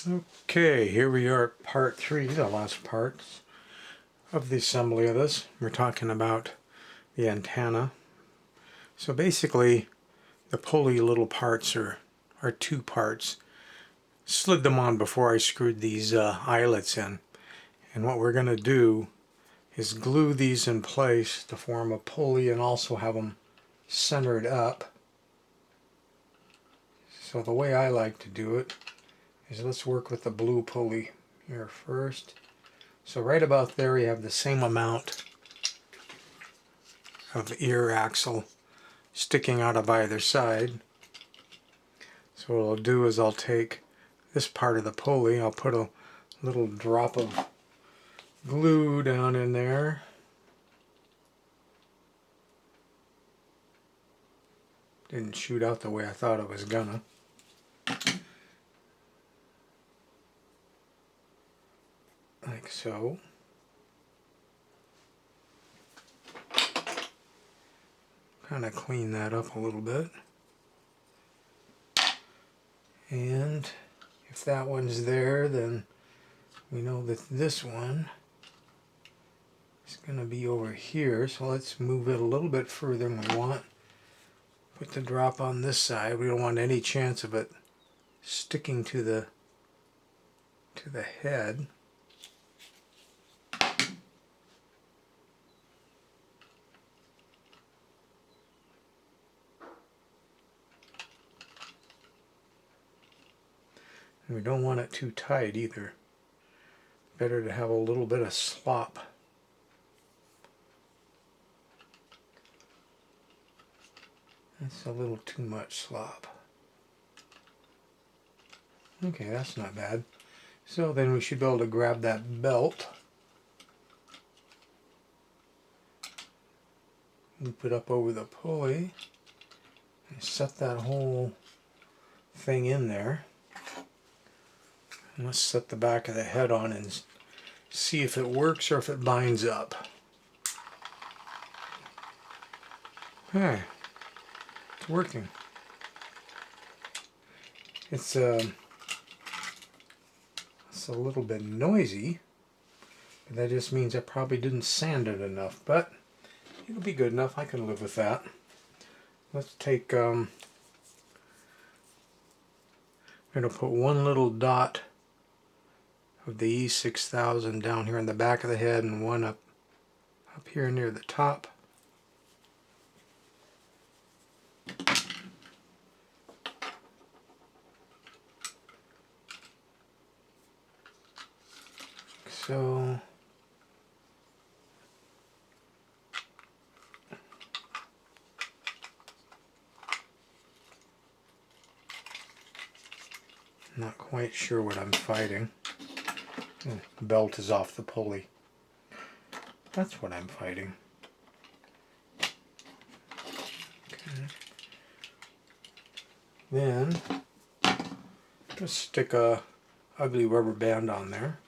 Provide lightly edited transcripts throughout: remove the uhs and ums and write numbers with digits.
Okay, here we are at part 3, the last parts of the assembly of this. We're talking about the antenna. So basically, the pulley little parts are 2 parts. Slid them on before I screwed these eyelets in. And what we're going to do is glue these in place to form a pulley and also have them centered up. So the way I like to do it is let's work with the blue pulley here first. So right about there we have the same amount of ear axle sticking out of either side. So what I'll do is I'll take this part of the pulley, I'll put a little drop of glue down in there. Didn't shoot out the way I thought it was gonna. Like so. Kind of clean that up a little bit. And if that one's there, then we know that this one is going to be over here. So let's move it a little bit further than we want. Put the drop on this side. We don't want any chance of it sticking to the head. And we don't want it too tight either. Better to have a little bit of slop. That's a little too much slop. Okay, that's not bad. So then we should be able to grab that belt, loop it up over the pulley, and set that whole thing in there. And let's set the back of the head on and see if it works or if it binds up. Okay, it's working. It's a little bit noisy, but that just means I probably didn't sand it enough, but it'll be good enough. I can live with that. Let's take, I'm going to put one little dot of the E6000 down here in the back of the head and one up here near the top. So not quite sure what I'm fighting. The belt is off the pulley. That's what I'm fighting. Okay. Then just stick a ugly rubber band on there.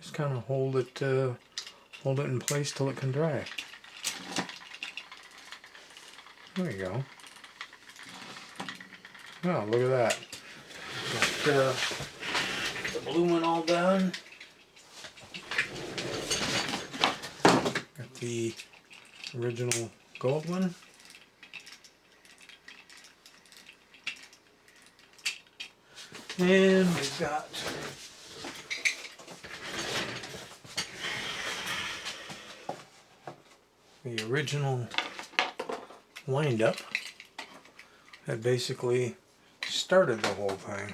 Just kind of hold it in place till it can dry. There you go. Oh, look at that. Got the blue one all done. Got the original gold one. And we've got the original wind-up that basically started the whole thing.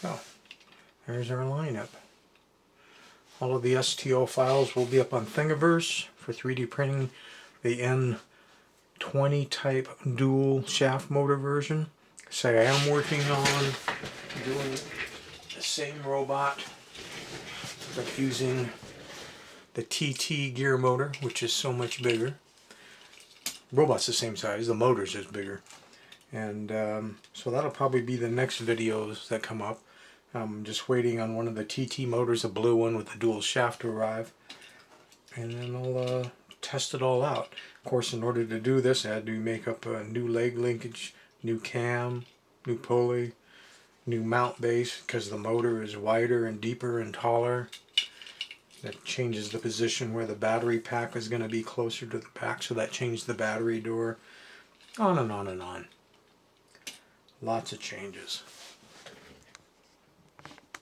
So, there's our lineup. All of the STL files will be up on Thingiverse for 3D printing the N20 type dual shaft motor version. So I am working on doing the same robot but using the TT gear motor, which is so much bigger. Robot's the same size, the motor's just bigger. And so that'll probably be the next videos that come up. I'm just waiting on one of the TT motors, a blue one with the dual shaft to arrive. And then I'll test it all out. Of course, in order to do this, I had to make up a new leg linkage, new cam, new pulley, new mount base, because the motor is wider and deeper and taller. That changes the position where the battery pack is going to be closer to the back, so that changed the battery door. On and on and on. Lots of changes.